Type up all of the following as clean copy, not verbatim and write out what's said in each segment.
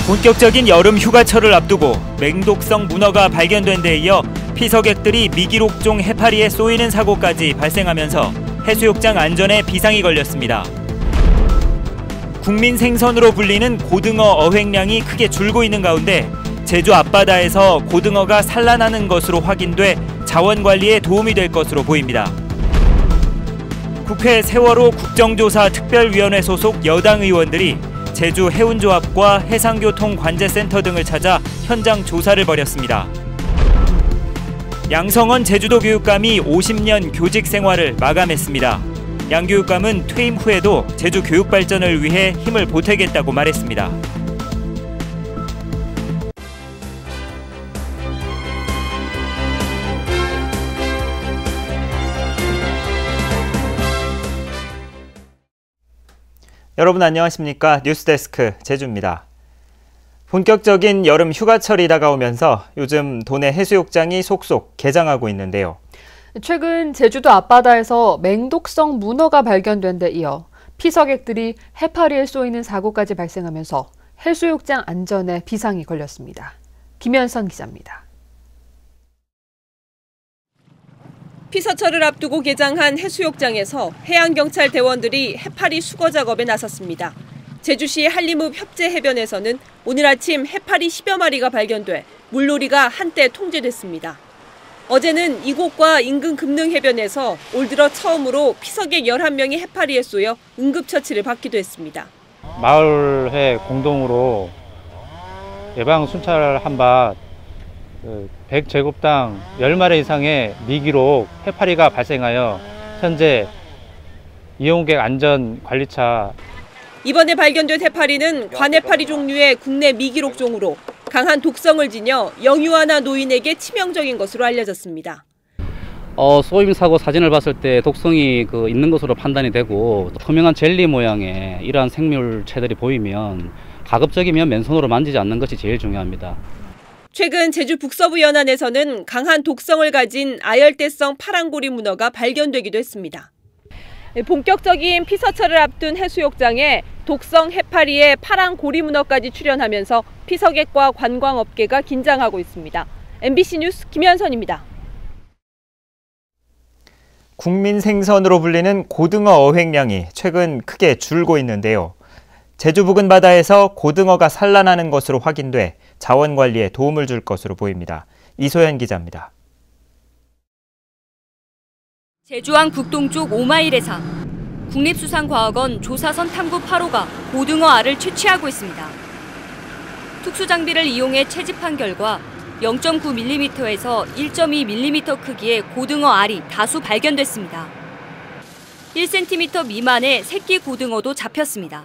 본격적인 여름 휴가철을 앞두고 맹독성 문어가 발견된 데 이어 피서객들이 미기록종 해파리에 쏘이는 사고까지 발생하면서 해수욕장 안전에 비상이 걸렸습니다. 국민 생선으로 불리는 고등어 어획량이 크게 줄고 있는 가운데 제주 앞바다에서 고등어가 산란하는 것으로 확인돼 자원관리에 도움이 될 것으로 보입니다. 국회 세월호 국정조사 특별위원회 소속 여당 의원들이 제주 해운조합과 해상교통관제센터 등을 찾아 현장 조사를 벌였습니다. 양성원 제주도 교육감이 50년 교직 생활을 마감했습니다. 양 교육감은 퇴임 후에도 제주 교육 발전을 위해 힘을 보태겠다고 말했습니다. 여러분 안녕하십니까? 뉴스데스크 제주입니다. 본격적인 여름 휴가철이 다가오면서 요즘 도내 해수욕장이 속속 개장하고 있는데요. 최근 제주도 앞바다에서 맹독성 문어가 발견된 데 이어 피서객들이 해파리에 쏘이는 사고까지 발생하면서 해수욕장 안전에 비상이 걸렸습니다. 김현선 기자입니다. 피서철을 앞두고 개장한 해수욕장에서 해양경찰 대원들이 해파리 수거 작업에 나섰습니다. 제주시 한림읍 협재해변에서는 오늘 아침 해파리 10여 마리가 발견돼 물놀이가 한때 통제됐습니다. 어제는 이곳과 인근 금능해변에서 올 들어 처음으로 피서객 11명이 해파리에 쏘여 응급처치를 받기도 했습니다. 마을회 공동으로 예방 순찰 한밭 100제곱당 10마리 이상의 미기록 해파리가 발생하여 현재 이용객 안전관리차. 이번에 발견된 해파리는 관해파리 종류의 국내 미기록종으로 강한 독성을 지녀 영유아나 노인에게 치명적인 것으로 알려졌습니다. 쏘임 사고 사진을 봤을 때 독성이 있는 것으로 판단이 되고 투명한 젤리 모양의 이러한 생물체들이 보이면 가급적이면 맨손으로 만지지 않는 것이 제일 중요합니다. 최근 제주 북서부 연안에서는 강한 독성을 가진 아열대성 파랑고리 문어가 발견되기도 했습니다. 본격적인 피서철을 앞둔 해수욕장에 독성 해파리에 파랑고리 문어까지 출현하면서 피서객과 관광업계가 긴장하고 있습니다. MBC 뉴스 김현선입니다. 국민 생선으로 불리는 고등어 어획량이 최근 크게 줄고 있는데요. 제주 부근 바다에서 고등어가 산란하는 것으로 확인돼 자원관리에 도움을 줄 것으로 보입니다. 이소연 기자입니다. 제주항 북동쪽 5마일에서 국립수산과학원 조사선 탐구 8호가 고등어 알을 채취하고 있습니다. 특수장비를 이용해 채집한 결과 0.9mm에서 1.2mm 크기의 고등어 알이 다수 발견됐습니다. 1cm 미만의 새끼 고등어도 잡혔습니다.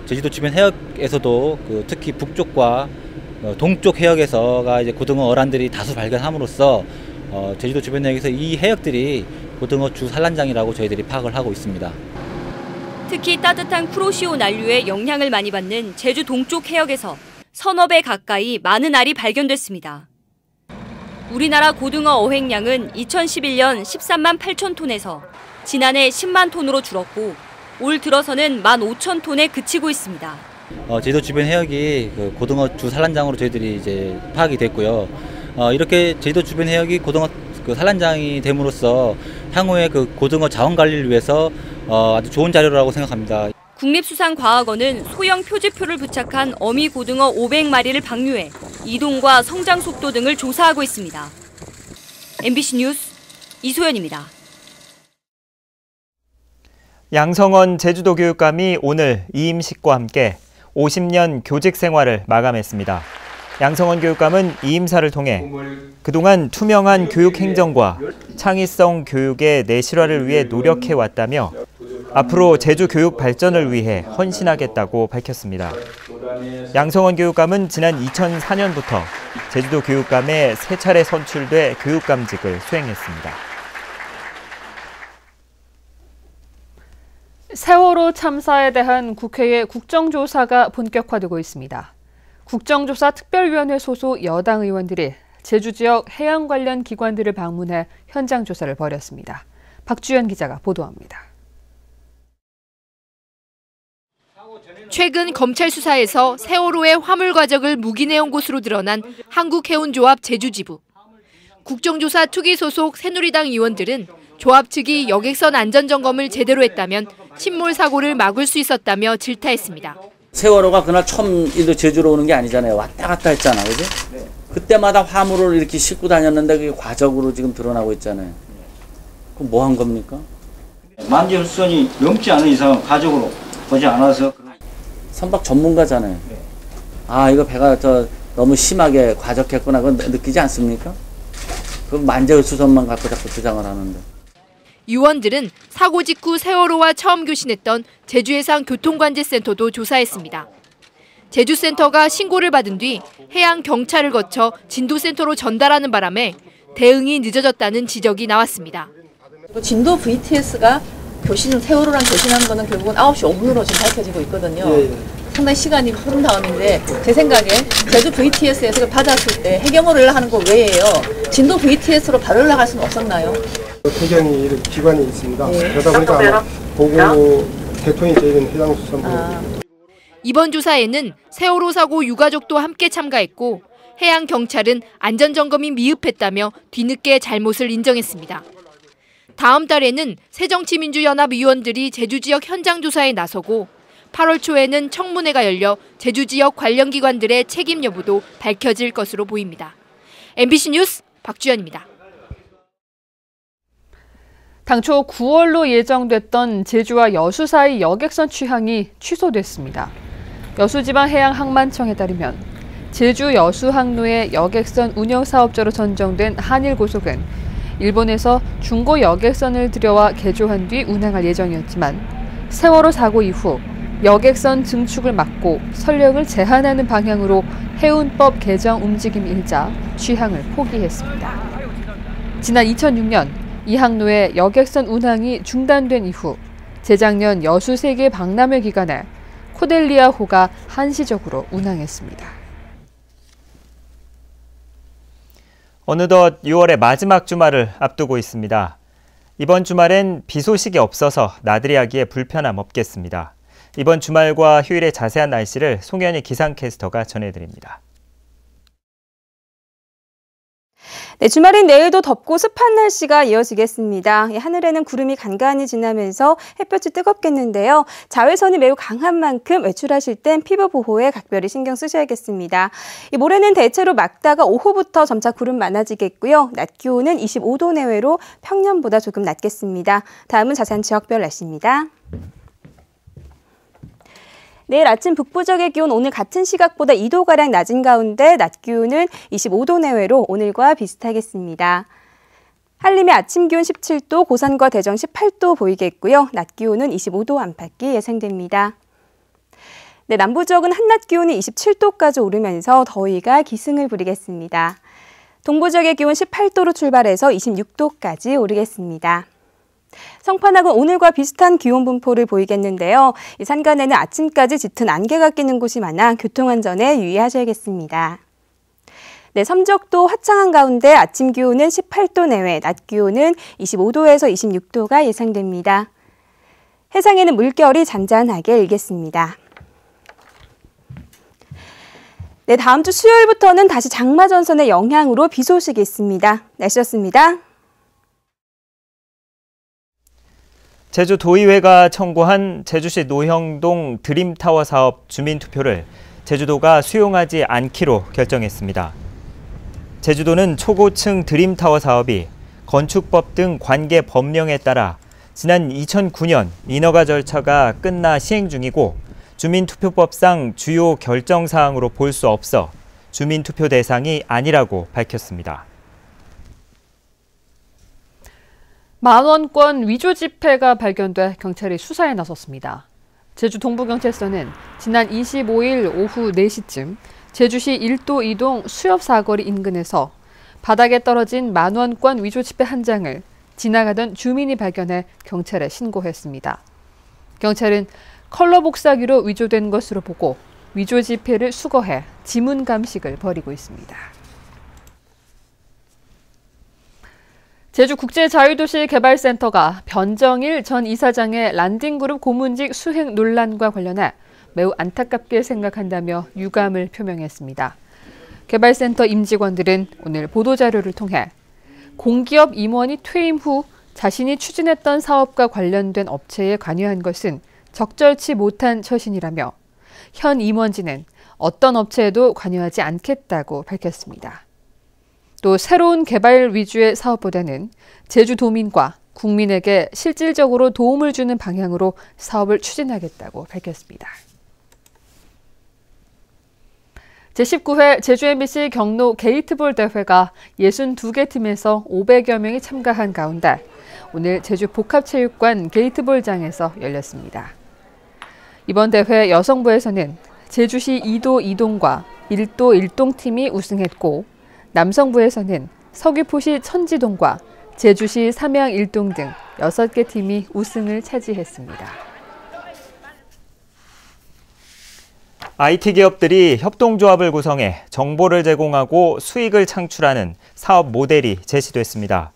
제주도 주변 해역에서도 특히 북쪽과 동쪽 해역에서가 이제 고등어 어란들이 다수 발견함으로써 제주도 주변 해역에서 이 해역들이 고등어 주 산란장이라고 저희들이 파악을 하고 있습니다. 특히 따뜻한 쿠로시오 난류에 영향을 많이 받는 제주 동쪽 해역에서 서너 배 가까이 많은 알이 발견됐습니다. 우리나라 고등어 어획량은 2011년 13만 8천 톤에서 지난해 10만 톤으로 줄었고 올 들어서는 15,000톤에 그치고 있습니다. 제주도 주변 해역이 고등어 주 산란장으로 저희들이 이제 파악이 됐고요. 이렇게 제주도 주변 해역이 고등어 산란장이 됨으로써 향후에 고등어 자원 관리를 위해서 아주 좋은 자료라고 생각합니다. 국립수산과학원은 소형 표지표를 부착한 어미 고등어 500마리를 방류해 이동과 성장 속도 등을 조사하고 있습니다. MBC 뉴스 이소연입니다. 양성원 제주도 교육감이 오늘 이임식과 함께 50년 교직 생활을 마감했습니다. 양성원 교육감은 이임사를 통해 그동안 투명한 교육 행정과 창의성 교육의 내실화를 위해 노력해왔다며 앞으로 제주 교육 발전을 위해 헌신하겠다고 밝혔습니다. 양성원 교육감은 지난 2004년부터 제주도 교육감에 3차례 선출돼 교육감직을 수행했습니다. 세월호 참사에 대한 국회의 국정조사가 본격화되고 있습니다. 국정조사 특별위원회 소속 여당 의원들이 제주 지역 해양 관련 기관들을 방문해 현장 조사를 벌였습니다. 박주연 기자가 보도합니다. 최근 검찰 수사에서 세월호의 화물 과적을 묵인해온 것으로 드러난 한국해운조합 제주지부. 국정조사 투기 소속 새누리당 의원들은 조합 측이 여객선 안전점검을 제대로 했다면 침몰 사고를 막을 수 있었다며 질타했습니다. 세월호가 그날 처음 제주로 오는 게 아니잖아요. 왔다 갔다 했잖아, 그지? 네. 그때마다 화물을 이렇게 싣고 다녔는데 그게 과적으로 지금 드러나고 있잖아요. 그럼 뭐 한 겁니까? 만재수선이 넘지 않은 이상 과적으로 보지 않아서. 선박 전문가잖아요. 아, 이거 배가 너무 심하게 과적했구나. 그건 느끼지 않습니까? 그럼 만재수선만 갖고 자꾸 주장을 하는데. 의원들은 사고 직후 세월호와 처음 교신했던 제주해상교통관제센터도 조사했습니다. 제주센터가 신고를 받은 뒤 해양경찰을 거쳐 진도센터로 전달하는 바람에 대응이 늦어졌다는 지적이 나왔습니다. 진도 VTS가 세월호랑 교신하는 거는 결국은 9시 5분으로 지금 밝혀지고 있거든요. 상당히 시간이 흐른 다음인데 제 생각에 제주 VTS에서 받았을 때 해경으로 연락하는 거 외에요. 진도 VTS로 바로 연락할 수는 없었나요? 해경이 이런 기관이 있습니다. 그러다 보니까 아마 보고 개통이 저희는 해당 수산부. 이번 조사에는 세월호 사고 유가족도 함께 참가했고 해양경찰은 안전점검이 미흡했다며 뒤늦게 잘못을 인정했습니다. 다음 달에는 새정치민주연합 의원들이 제주 지역 현장 조사에 나서고 8월 초에는 청문회가 열려 제주 지역 관련 기관들의 책임 여부도 밝혀질 것으로 보입니다. MBC 뉴스 박주연입니다. 당초 9월로 예정됐던 제주와 여수 사이 여객선 취항이 취소됐습니다. 여수지방해양항만청에 따르면 제주 여수 항로의 여객선 운영사업자로 선정된 한일고속은 일본에서 중고 여객선을 들여와 개조한 뒤 운항할 예정이었지만 세월호 사고 이후 여객선 증축을 막고 선력을 제한하는 방향으로 해운법 개정 움직임이 일자 취항을 포기했습니다. 지난 2006년 이 항로의 여객선 운항이 중단된 이후 재작년 여수 세계 박람회 기간에 코델리아호가 한시적으로 운항했습니다. 어느덧 6월의 마지막 주말을 앞두고 있습니다. 이번 주말엔 비 소식이 없어서 나들이 하기에 불편함 없겠습니다. 이번 주말과 휴일의 자세한 날씨를 송현희 기상캐스터가 전해드립니다. 네, 주말인 내일도 덥고 습한 날씨가 이어지겠습니다. 하늘에는 구름이 간간히 지나면서 햇볕이 뜨겁겠는데요. 자외선이 매우 강한 만큼 외출하실 땐 피부 보호에 각별히 신경 쓰셔야겠습니다. 모레는 대체로 맑다가 오후부터 점차 구름 많아지겠고요. 낮 기온은 25도 내외로 평년보다 조금 낮겠습니다. 다음은 자세한 지역별 날씨입니다. 내일 아침 북부 지역의 기온 오늘 같은 시각보다 2도가량 낮은 가운데 낮 기온은 25도 내외로 오늘과 비슷하겠습니다. 한림의 아침 기온 17도, 고산과 대전 18도 보이겠고요. 낮 기온은 25도 안팎이 예상됩니다. 네, 남부 지역은 한낮 기온이 27도까지 오르면서 더위가 기승을 부리겠습니다. 동부 지역의 기온 18도로 출발해서 26도까지 오르겠습니다. 성판악은 오늘과 비슷한 기온 분포를 보이겠는데요. 이 산간에는 아침까지 짙은 안개가 끼는 곳이 많아 교통안전에 유의하셔야겠습니다. 네, 섬적도 화창한 가운데 아침 기온은 18도 내외, 낮 기온은 25도에서 26도가 예상됩니다. 해상에는 물결이 잔잔하게 일겠습니다. 네, 다음 주 수요일부터는 다시 장마 전선의 영향으로 비 소식이 있습니다. 날씨였습니다. 제주도의회가 청구한 제주시 노형동 드림타워 사업 주민투표를 제주도가 수용하지 않기로 결정했습니다. 제주도는 초고층 드림타워 사업이 건축법 등 관계 법령에 따라 지난 2009년 인허가 절차가 끝나 시행 중이고 주민투표법상 주요 결정사항으로 볼 수 없어 주민투표 대상이 아니라고 밝혔습니다. 만원권 위조 지폐가 발견돼 경찰이 수사에 나섰습니다. 제주 동부경찰서는 지난 25일 오후 4시쯤 제주시 1도 2동 수협사거리 인근에서 바닥에 떨어진 만원권 위조 지폐 한 장을 지나가던 주민이 발견해 경찰에 신고했습니다. 경찰은 컬러 복사기로 위조된 것으로 보고 위조 지폐를 수거해 지문 감식을 벌이고 있습니다. 제주국제자유도시개발센터가 변정일 전 이사장의 란딩그룹 고문직 수행 논란과 관련해 매우 안타깝게 생각한다며 유감을 표명했습니다. 개발센터 임직원들은 오늘 보도자료를 통해 공기업 임원이 퇴임 후 자신이 추진했던 사업과 관련된 업체에 관여한 것은 적절치 못한 처신이라며 현 임원진은 어떤 업체에도 관여하지 않겠다고 밝혔습니다. 또 새로운 개발 위주의 사업보다는 제주도민과 국민에게 실질적으로 도움을 주는 방향으로 사업을 추진하겠다고 밝혔습니다. 제19회 제주 MBC 경로 게이트볼 대회가 62개 팀에서 500여 명이 참가한 가운데 오늘 제주 복합체육관 게이트볼장에서 열렸습니다. 이번 대회 여성부에서는 제주시 2도 2동과 1도 1동 팀이 우승했고 남성부에서는 서귀포시 천지동과 제주시 삼양 1동 등 6개 팀이 우승을 차지했습니다. IT 기업들이 협동조합을 구성해 정보를 제공하고 수익을 창출하는 사업 모델이 제시됐습니다.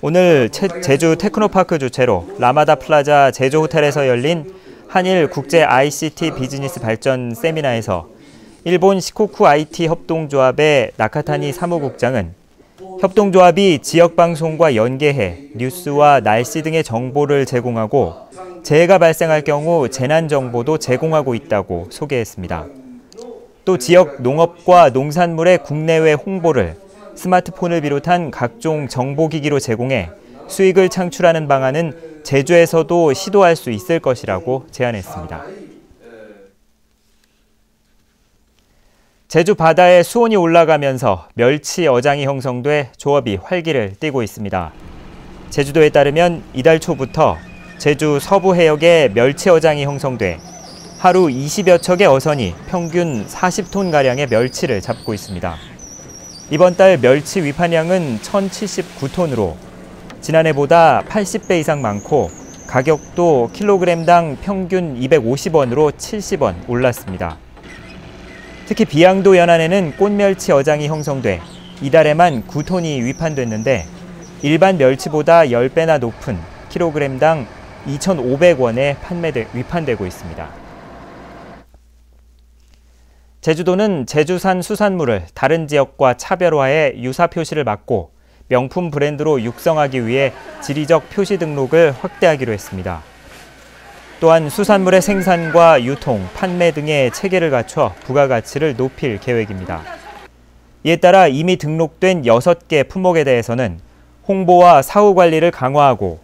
오늘 제주 테크노파크 주최로 라마다 플라자 제주 호텔에서 열린 한일 국제 ICT 비즈니스 발전 세미나에서 일본 시코쿠 IT 협동조합의 나카타니 사무국장은 협동조합이 지역방송과 연계해 뉴스와 날씨 등의 정보를 제공하고 재해가 발생할 경우 재난정보도 제공하고 있다고 소개했습니다. 또 지역 농업과 농산물의 국내외 홍보를 스마트폰을 비롯한 각종 정보기기로 제공해 수익을 창출하는 방안은 제주에서도 시도할 수 있을 것이라고 제안했습니다. 제주 바다에 수온이 올라가면서 멸치 어장이 형성돼 조업이 활기를 띠고 있습니다. 제주도에 따르면 이달 초부터 제주 서부 해역에 멸치 어장이 형성돼 하루 20여 척의 어선이 평균 40톤가량의 멸치를 잡고 있습니다. 이번 달 멸치 위판량은 1,079톤으로 지난해보다 80배 이상 많고 가격도 킬로그램당 평균 250원으로 70원 올랐습니다. 특히 비양도 연안에는 꽃멸치 어장이 형성돼 이달에만 9톤이 위판됐는데 일반 멸치보다 10배나 높은 킬로그램당 2,500원에 위판되고 있습니다. 제주도는 제주산 수산물을 다른 지역과 차별화해 유사 표시를 막고 명품 브랜드로 육성하기 위해 지리적 표시 등록을 확대하기로 했습니다. 또한 수산물의 생산과 유통, 판매 등의 체계를 갖춰 부가가치를 높일 계획입니다. 이에 따라 이미 등록된 6개 품목에 대해서는 홍보와 사후 관리를 강화하고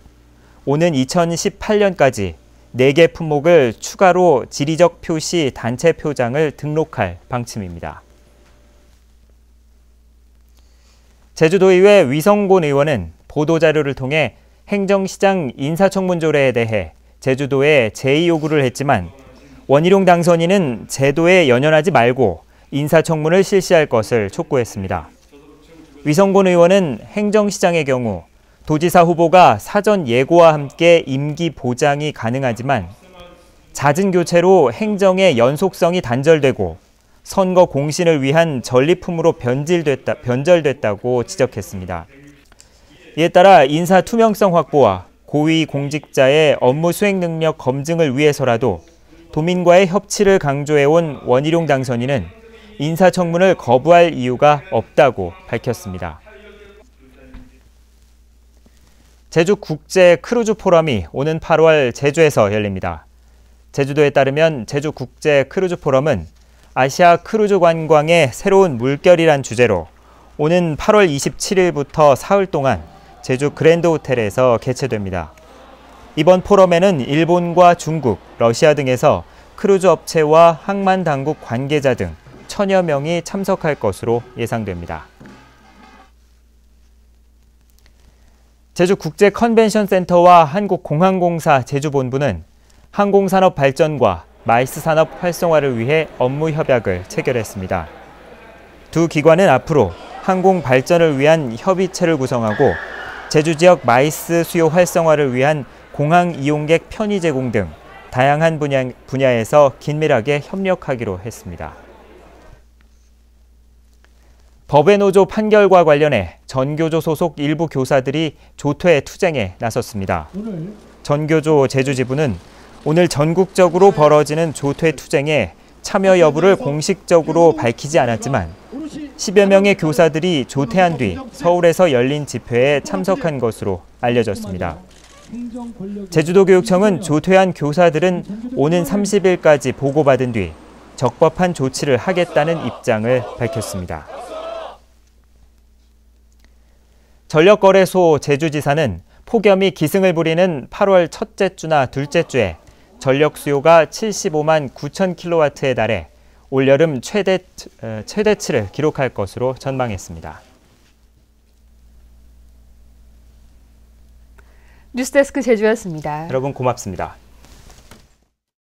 오는 2018년까지 4개 품목을 추가로 지리적 표시 단체 표장을 등록할 방침입니다. 제주도의회 위성곤 의원은 보도자료를 통해 행정시장 인사청문조례에 대해 제주도에 제의 요구를 했지만 원희룡 당선인은 제도에 연연하지 말고 인사청문을 실시할 것을 촉구했습니다. 위성곤 의원은 행정시장의 경우 도지사 후보가 사전 예고와 함께 임기 보장이 가능하지만 잦은 교체로 행정의 연속성이 단절되고 선거 공신을 위한 전리품으로 변절됐다고 지적했습니다. 이에 따라 인사 투명성 확보와 고위 공직자의 업무 수행 능력 검증을 위해서라도 도민과의 협치를 강조해온 원희룡 당선인은 인사청문을 거부할 이유가 없다고 밝혔습니다. 제주 국제 크루즈 포럼이 오는 8월 제주에서 열립니다. 제주도에 따르면 제주 국제 크루즈 포럼은 아시아 크루즈 관광의 새로운 물결이란 주제로 오는 8월 27일부터 사흘 동안 제주 그랜드 호텔에서 개최됩니다. 이번 포럼에는 일본과 중국, 러시아 등에서 크루즈 업체와 항만 당국 관계자 등 1000여 명이 참석할 것으로 예상됩니다. 제주국제컨벤션센터와 한국공항공사 제주본부는 항공산업 발전과 마이스 산업 활성화를 위해 업무 협약을 체결했습니다. 두 기관은 앞으로 항공 발전을 위한 협의체를 구성하고 제주 지역 마이스 수요 활성화를 위한 공항 이용객 편의 제공 등 다양한 분야에서 긴밀하게 협력하기로 했습니다. 법외 노조 판결과 관련해 전교조 소속 일부 교사들이 조퇴 투쟁에 나섰습니다. 전교조 제주지부는 오늘 전국적으로 벌어지는 조퇴 투쟁에 참여 여부를 공식적으로 밝히지 않았지만 10여 명의 교사들이 조퇴한 뒤 서울에서 열린 집회에 참석한 것으로 알려졌습니다. 제주도교육청은 조퇴한 교사들은 오는 30일까지 보고받은 뒤 적법한 조치를 하겠다는 입장을 밝혔습니다. 전력거래소 제주지사는 폭염이 기승을 부리는 8월 첫째 주나 둘째 주에 전력 수요가 75만 9천 킬로와트에 달해 올여름 최대치를 기록할 것으로 전망했습니다. 뉴스데스크 제주였습니다. 여러분 고맙습니다.